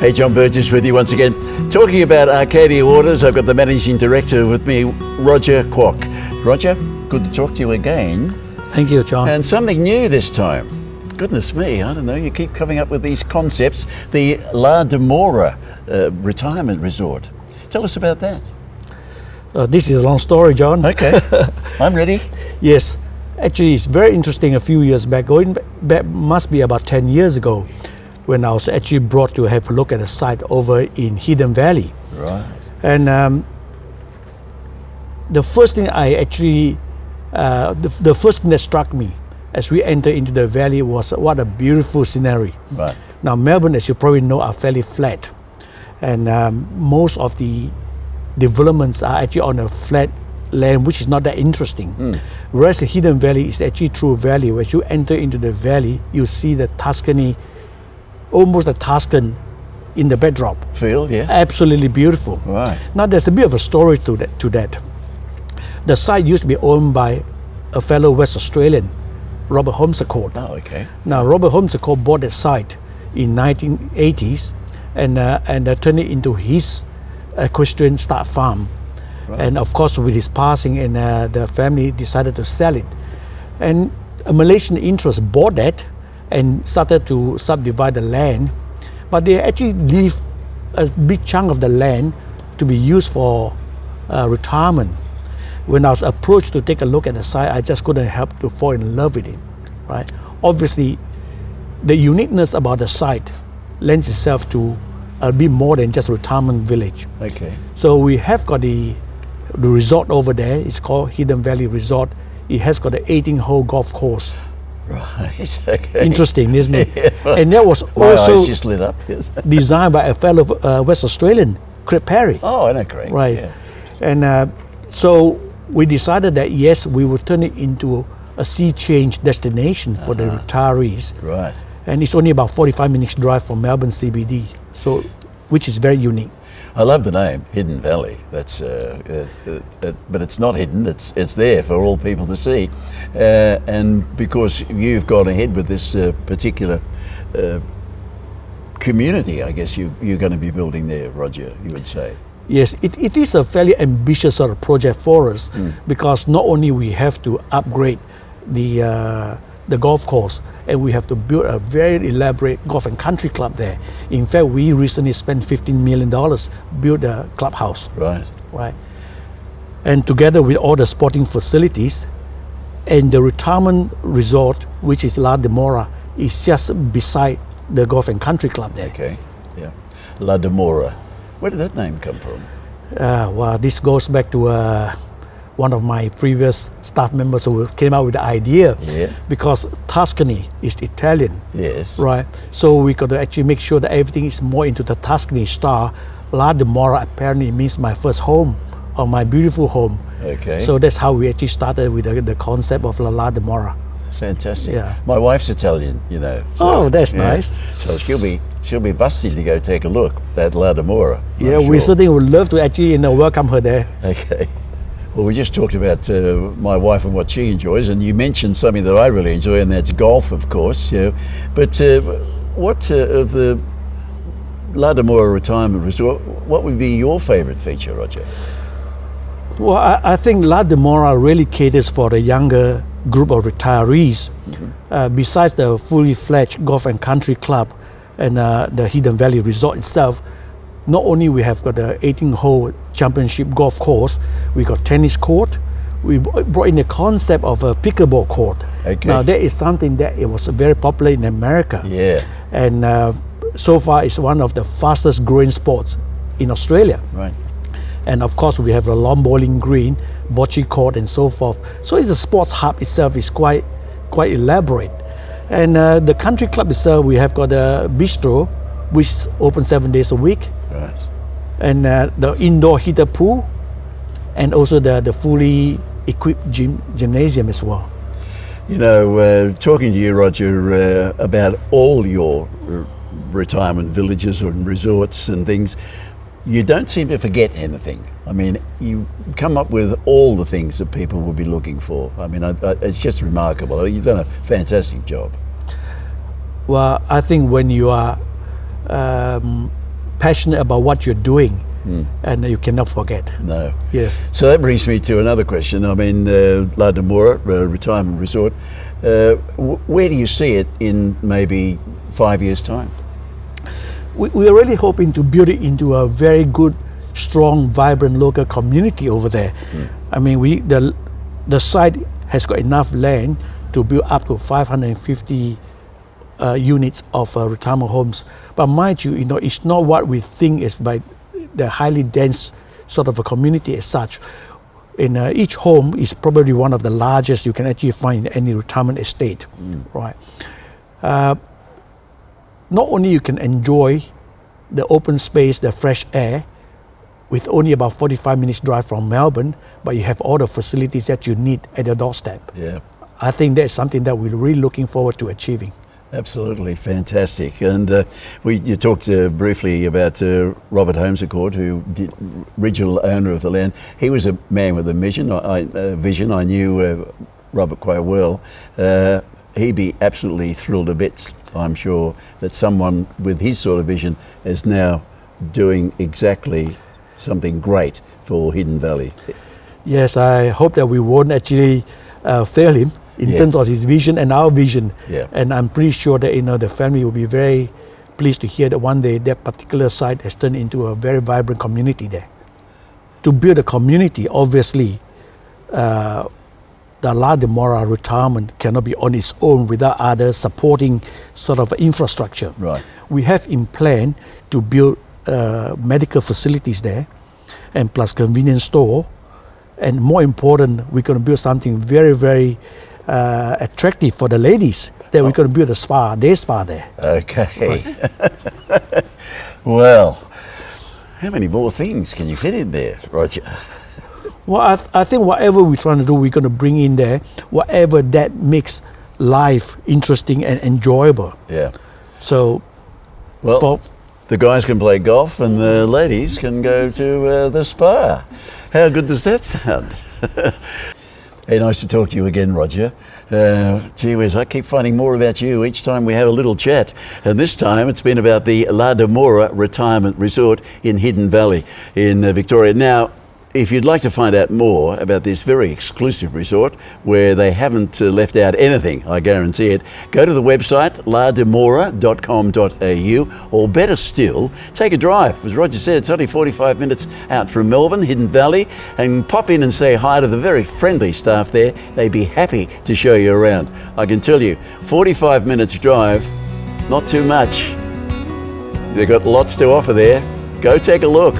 Hey, John Burgess with you once again. Talking about Arcadia Waters, I've got the Managing Director with me, Roger Kwok. Roger, good to talk to you again. Thank you, John. And something new this time. Goodness me, I don't know, you keep coming up with these concepts. The Dimora Retirement Resort. Tell us about that. This is a long story, John. Okay, I'm ready. Yes, actually it's very interesting. A few years back, going back must be about 10 years ago, when I was actually brought to have a look at a site over in Hidden Valley. Right. And the first thing I actually, the first thing that struck me as we entered into the valley was what a beautiful scenery. Right. Now Melbourne, as you probably know, are fairly flat, and most of the developments are actually on a flat land, which is not that interesting. Whereas the Hidden Valley is actually true valley. As you enter into the valley, you see the Tuscany, almost a Tuscan in the backdrop. Feel, yeah. Absolutely beautiful. Right. Now there's a bit of a story to that. The site used to be owned by a fellow West Australian, Robert Holmes A. Oh, okay. Now Robert Holmes A. bought that site in 1980s and turned it into his equestrian start farm. Right. And of course with his passing, and the family decided to sell it. And a Malaysian interest bought that and started to subdivide the land, but they actually leave a big chunk of the land to be used for retirement. When I was approached to take a look at the site, I just couldn't help to fall in love with it, right? Obviously, the uniqueness about the site lends itself to a bit more than just retirement village. Okay. So we have got the resort over there. It's called Hidden Valley Resort. It has got an 18-hole golf course. Right, okay. Interesting, isn't it? Yeah, well, and that was my also eyes just lit up. Yes. designed by a fellow West Australian, Craig Perry. Oh, I know Craig. Right. Yeah. And so we decided that yes, we would turn it into a sea change destination for the retirees. Right. And it's only about 45 minutes drive from Melbourne CBD, so which is very unique. I love the name, Hidden Valley. That's, but it's not hidden. It's there for all people to see, and because you've gone ahead with this particular community, I guess you're going to be building there, Roger. You would say. Yes, it is a fairly ambitious sort of project for us, because not only we have to upgrade the golf course, and we have to build a very elaborate golf and country club there. In fact, we recently spent $15 million build a clubhouse. Right. Right. And together with all the sporting facilities, and the retirement resort, which is Dimora, is just beside the golf and country club there. Okay. Yeah. Dimora. Where did that name come from? Well, this goes back to one of my previous staff members who came out with the idea. Yeah. Because Tuscany is Italian. Yes. Right. So we got to actually make sure that everything is more into the Tuscany style. Dimora apparently means my first home, or my beautiful home. Okay. So that's how we actually started with the concept of Dimora. Fantastic. Yeah. My wife's Italian, you know. So, Oh, that's nice. So she'll be busted to go take a look at Dimora. Yeah, we certainly would love to actually welcome her there. Okay. Well, we just talked about my wife and what she enjoys, and you mentioned something that I really enjoy, and that's golf, of course. Yeah. But what of the Dimora Retirement Resort, what would be your favourite feature, Roger? Well, I think Dimora really caters for the younger group of retirees. Besides the fully fledged golf and country club and the Hidden Valley Resort itself, not only we have got the 18-hole championship golf course, we got tennis court. We brought in the concept of a pickleball court. Okay. Now that is something that it was very popular in America. Yeah. And so far it's one of the fastest growing sports in Australia. Right. And of course we have a lawn bowling green, bocce court and so forth. So it's a sports hub itself is quite elaborate. And the country club itself, we have got a bistro, which is open 7 days a week. Right. And the indoor heated pool, and also the fully equipped gymnasium as well. You know, talking to you, Roger, about all your retirement villages and resorts and things, you don't seem to forget anything. I mean, you come up with all the things that people will be looking for. I mean, it's just remarkable. You've done a fantastic job. Well, I think when you are passionate about what you're doing, and you cannot forget. No. Yes. So that brings me to another question. I mean, La Dimora Retirement Resort, where do you see it in maybe 5 years' time? We are really hoping to build it into a very good, strong, vibrant local community over there. I mean, the site has got enough land to build up to 550 units of retirement homes. But mind you, it's not what we think is by the highly dense sort of a community as such. In each home is probably one of the largest you can actually find in any retirement estate, right? Not only you can enjoy the open space, the fresh air, with only about 45 minutes drive from Melbourne, but you have all the facilities that you need at your doorstep. Yeah. I think that's something that we're really looking forward to achieving. Absolutely fantastic. And you talked briefly about Robert Holmes A, who did original owner of the land. He was a man with a vision. I knew Robert quite well. He'd be absolutely thrilled to bits, I'm sure, that someone with his sort of vision is now doing exactly something great for Hidden Valley. Yes, I hope that we won't actually fail him in terms of his vision and our vision. Yeah. And I'm pretty sure that the family will be very pleased to hear that one day that particular site has turned into a very vibrant community there. To build a community, obviously, the La Dimora Retirement cannot be on its own without other supporting sort of infrastructure. Right. We have in plan to build medical facilities there, and plus convenience store, and more important, we're going to build something very, very attractive for the ladies. That we're going to build a day spa there. Okay. Well, how many more things can you fit in there, Roger? Well, I think whatever we're trying to do, we're going to bring in there, whatever that makes life interesting and enjoyable. Yeah. So, well, the guys can play golf and the ladies can go to the spa. How good does that sound? Hey, nice to talk to you again, Roger. Gee whiz, I keep finding more about you each time we have a little chat. And this time it's been about the La Dimora Retirement Resort in Hidden Valley in Victoria. Now, if you'd like to find out more about this very exclusive resort where they haven't left out anything, I guarantee it, go to the website ladimora.com.au, or better still, take a drive. As Roger said, it's only 45 minutes out from Melbourne, Hidden Valley, and pop in and say hi to the very friendly staff there. They'd be happy to show you around. I can tell you, 45 minutes drive, not too much. They've got lots to offer there. Go take a look.